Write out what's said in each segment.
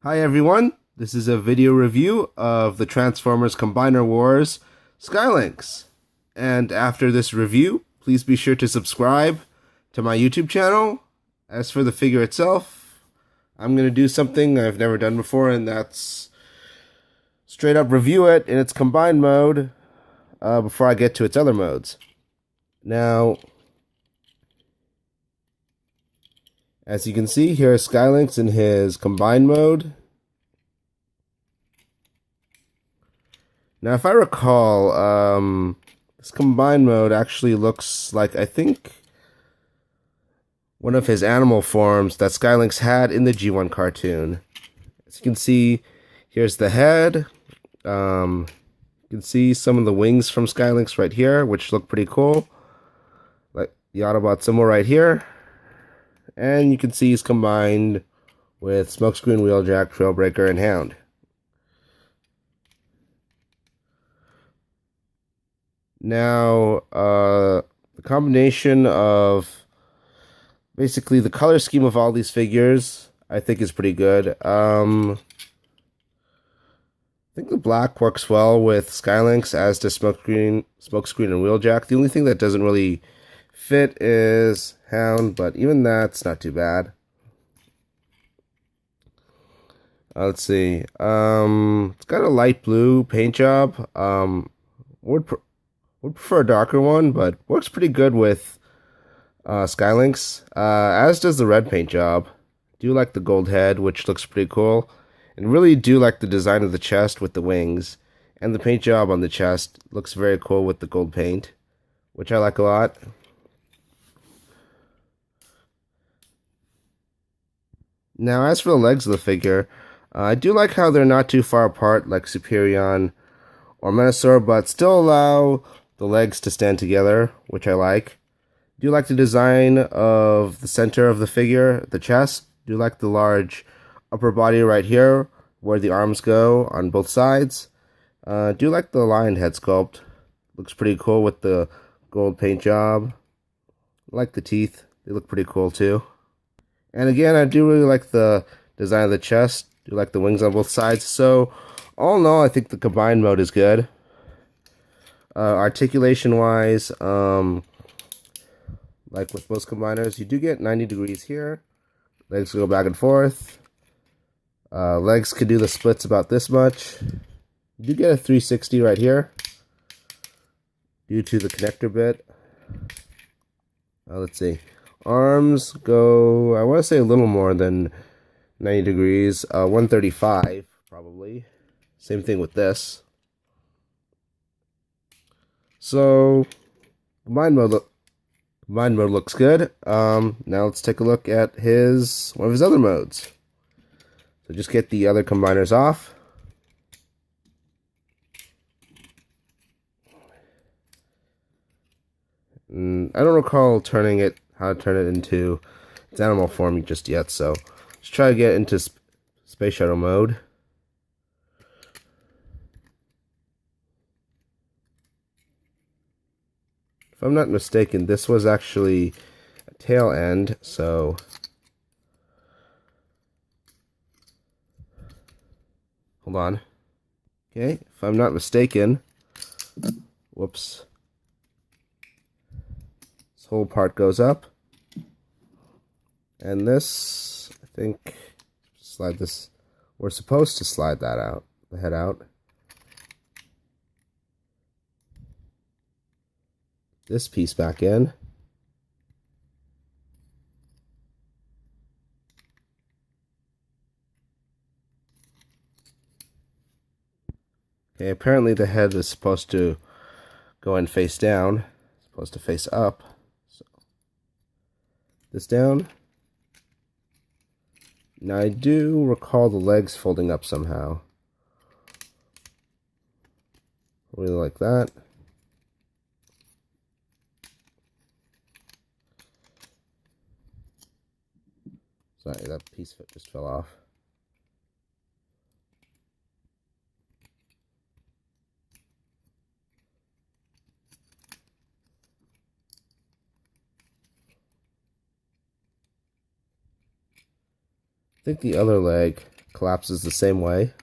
Hi everyone, this is a video review of the Transformers Combiner Wars Skylynx. And after this review, please be sure to subscribe to my YouTube channel. As for the figure itself, I'm going to do something I've never done before, and that's straight up review it in its combined mode before I get to its other modes. Now, as you can see, here is Skylynx in his combined mode. Now, if I recall, this combined mode actually looks like, I think, one of his animal forms that Skylynx had in the G1 cartoon. As you can see, here's the head. You can see some of the wings from Skylynx right here, which look pretty cool. Like the Autobot symbol right here. And you can see he's combined with Smokescreen, Wheeljack, Trailbreaker, and Hound. Now, the combination of basically the color scheme of all these figures, I think is pretty good. I think the black works well with Skylynx, as does Smokescreen and Wheeljack. The only thing that doesn't really fit is Hound, but even that's not too bad. Let's see. It's got a light blue paint job. Would prefer a darker one, but works pretty good with Skylynx. As does the red paint job. Do like the gold head, which looks pretty cool. And really do like the design of the chest with the wings. And the paint job on the chest looks very cool with the gold paint, which I like a lot. Now, as for the legs of the figure, I do like how they're not too far apart like Superion or Dinosaur, but still allow the legs to stand together, which I like. Do like the design of the center of the figure, the chest. Do like the large upper body right here, where the arms go on both sides. Do like the lion head sculpt. Looks pretty cool with the gold paint job. Like the teeth. They look pretty cool too. And again, I do really like the design of the chest. Do like the wings on both sides. So, all in all, I think the combined mode is good. Articulation-wise, like with most combiners, you do get 90 degrees here. Legs go back and forth. Legs can do the splits about this much. You do get a 360 right here due to the connector bit. Let's see. Arms go, I want to say a little more than 90 degrees. 135 probably. Same thing with this. So, combined mode looks good. Now let's take a look at one of his other modes. So just get the other combiners off. I don't recall how to turn it into its animal form just yet, so let's try to get into Space Shuttle mode. If I'm not mistaken, this was actually a tail end, so hold on. Okay, if I'm not mistaken, whoops. This whole part goes up. And this, I think, slide this. We're supposed to slide that out, the head out. This piece back in. Okay, apparently the head is supposed to go in face down. It's supposed to face up. So this down. Now I do recall the legs folding up somehow. Really like that. Sorry, that piece just fell off. I think the other leg collapses the same way.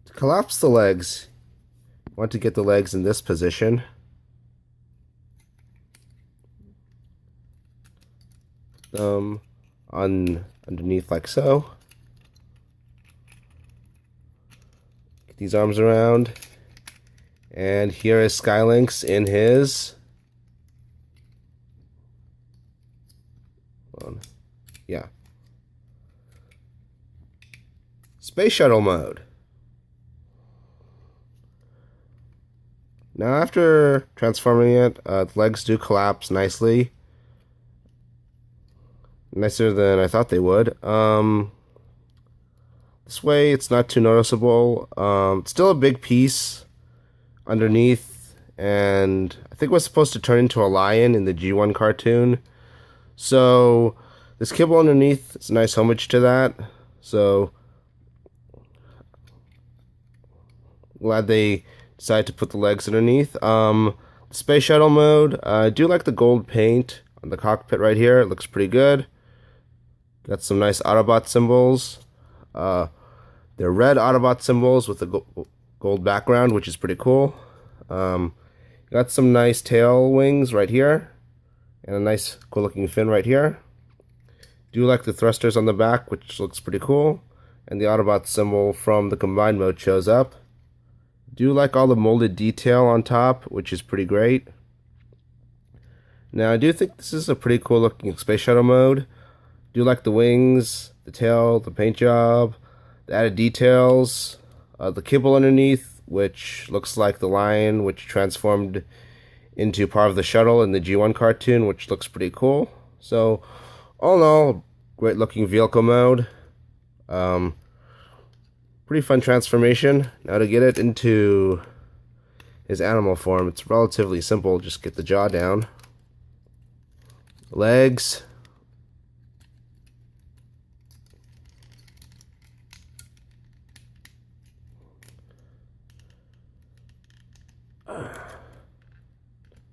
To collapse the legs, you want to get the legs in this position. Underneath like so. Get these arms around. And here is Lynx in his space shuttle mode. Now after transforming it, the legs do collapse nicely. Nicer than I thought they would. This way it's not too noticeable. It's still a big piece underneath, and I think it was supposed to turn into a lion in the G1 cartoon. So this kibble underneath is a nice homage to that. So glad they decided to put the legs underneath. Space shuttle mode. I do like the gold paint on the cockpit right here. It looks pretty good. Got some nice Autobot symbols. They're red Autobot symbols with a gold background, which is pretty cool. Got some nice tail wings right here, and a nice cool looking fin right here. Do like the thrusters on the back, which looks pretty cool, and the Autobot symbol from the combined mode shows up. Do like all the molded detail on top, which is pretty great. Now I do think this is a pretty cool looking space shuttle mode. Do like the wings, the tail, the paint job, the added details, the kibble underneath, which looks like the lion, which transformed into part of the shuttle in the G1 cartoon, which looks pretty cool. So, all in all, great looking vehicle mode. Pretty fun transformation. Now to get it into his animal form, it's relatively simple. Just get the jaw down. Legs.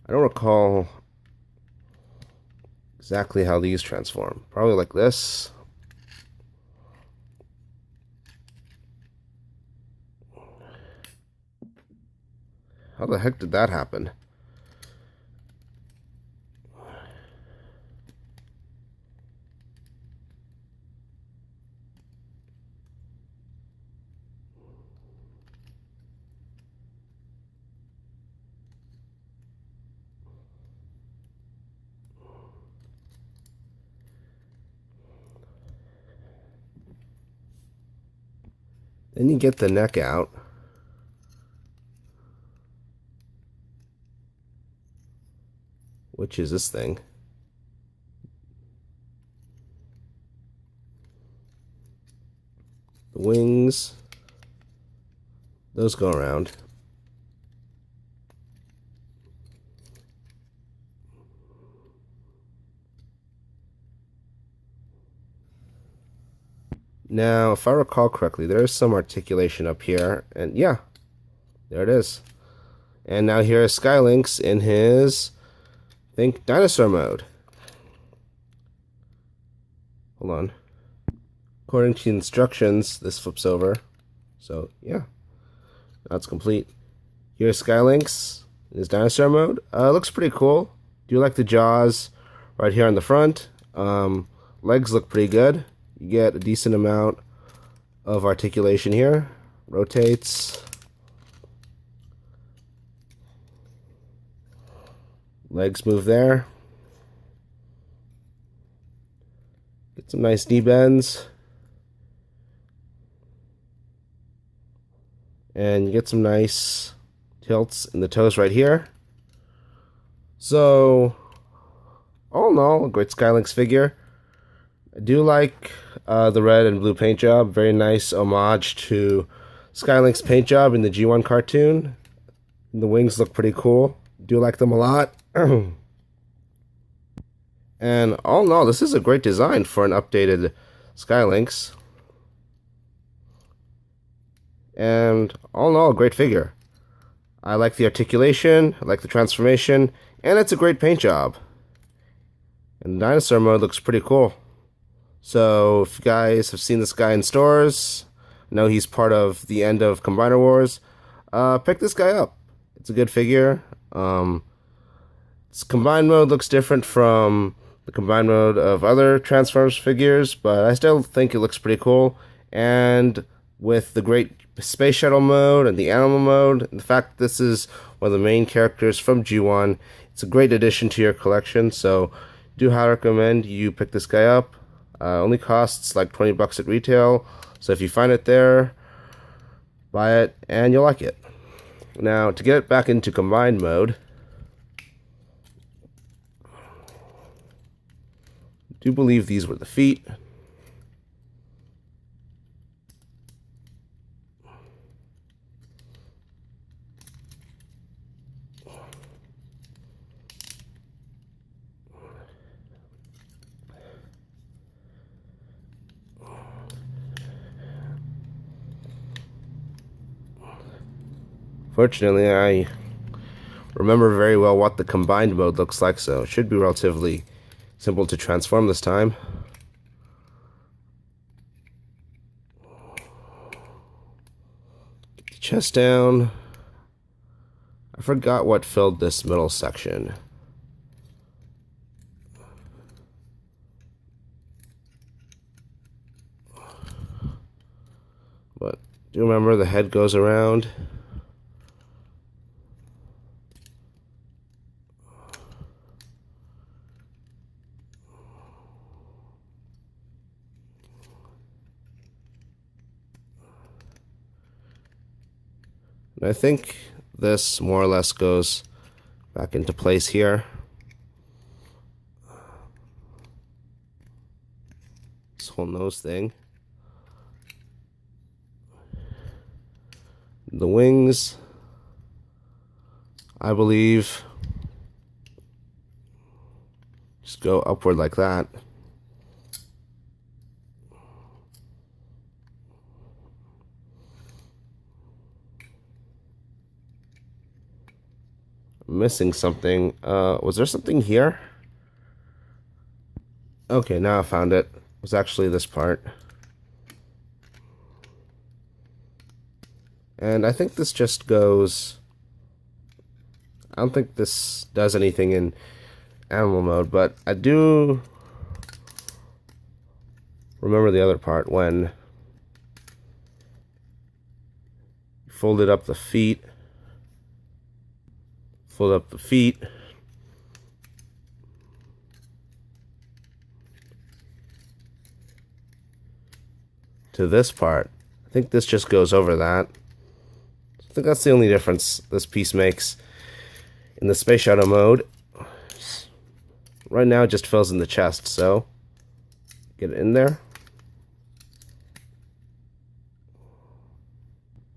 I don't recall exactly how these transform. Probably like this. How the heck did that happen? Then you get the neck out. Which is this thing. The wings. Those go around. Now, if I recall correctly, there is some articulation up here, and yeah, there it is. And now here is Lynx in his, I think, Dinosaur mode. Hold on. According to the instructions, this flips over. So, yeah, that's complete. Here's Lynx in his Dinosaur mode. Looks pretty cool. Do you like the jaws right here on the front? Legs look pretty good. You get a decent amount of articulation here. Rotates. Legs move there. Get some nice knee bends. And you get some nice tilts in the toes right here. So, all in all, a great Lynx figure. I do like the red and blue paint job. Very nice homage to Lynx paint job in the G1 cartoon. And the wings look pretty cool. Do like them a lot. And all in all, this is a great design for an updated Lynx. And all in all, a great figure. I like the articulation, I like the transformation, and it's a great paint job. And Dinosaur mode looks pretty cool. So if you guys have seen this guy in stores, know he's part of the end of Combiner Wars, pick this guy up. It's a good figure. Its combined mode looks different from the combined mode of other Transformers figures, but I still think it looks pretty cool. And with the great space shuttle mode and the animal mode, and the fact that this is one of the main characters from G1, it's a great addition to your collection. So do highly recommend you pick this guy up. Only costs like 20 bucks at retail. So if you find it there, buy it and you'll like it. Now to get it back into combined mode, I do believe these were the feet. Fortunately, I remember very well what the combined mode looks like, so it should be relatively simple to transform this time. Get the chest down. I forgot what filled this middle section. But do you remember the head goes around? I think this more or less goes back into place here. This whole nose thing. The wings, I believe, just go upward like that. Missing something. Was there something here? Okay, now I found it. It was actually this part. And I think this just goes... I don't think this does anything in animal mode, but I do remember the other part when you folded up the feet. Fold up the feet. To this part. I think this just goes over that. I think that's the only difference this piece makes in the space shuttle mode. Right now it just fills in the chest, so get it in there.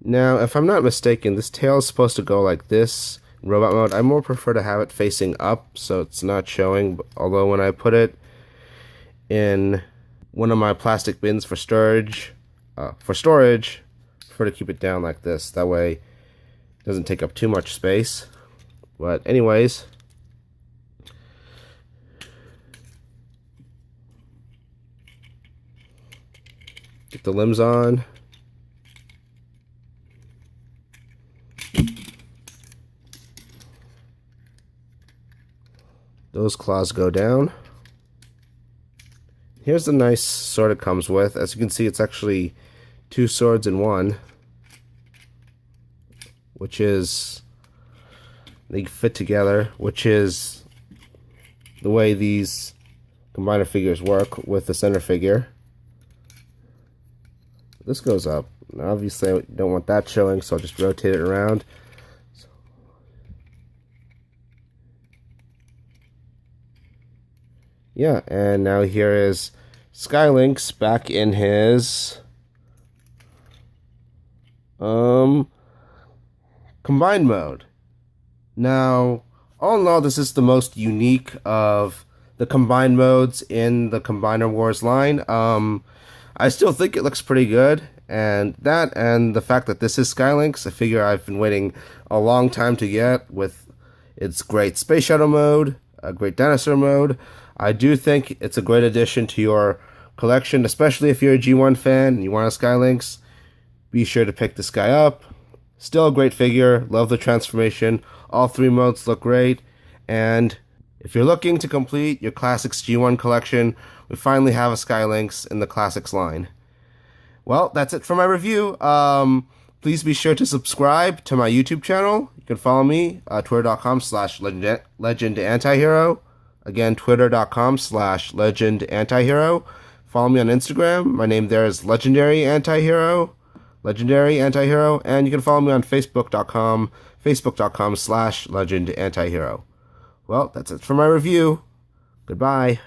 Now, if I'm not mistaken, this tail is supposed to go like this. In robot mode, I more prefer to have it facing up so it's not showing, although when I put it in one of my plastic bins for storage, I prefer to keep it down like this. That way it doesn't take up too much space. But anyways, get the limbs on. Those claws go down. Here's the nice sword it comes with. As you can see, it's actually 2 swords in one, which is, they fit together, which is the way these combiner figures work with the center figure. This goes up. Now, obviously, I don't want that showing, so I'll just rotate it around. Yeah, and now here is Lynx back in his combined mode. Now, all in all, this is the most unique of the combined modes in the Combiner Wars line. I still think it looks pretty good, and that and the fact that this is Lynx, a figure I've been waiting a long time to get with its great space shuttle mode, a great dinosaur mode. I do think it's a great addition to your collection, especially if you're a G1 fan and you want a Sky Lynx. Be sure to pick this guy up. Still a great figure. Love the transformation. All three modes look great. And if you're looking to complete your Classics G1 collection, we finally have a Sky Lynx in the Classics line. Well, that's it for my review. Please be sure to subscribe to my YouTube channel. You can follow me at twitter.com/legendantihero. Again, twitter.com/legendantihero. Follow me on Instagram. My name there is Legendary Antihero. And you can follow me on facebook.com/legendantihero. Well, that's it for my review. Goodbye.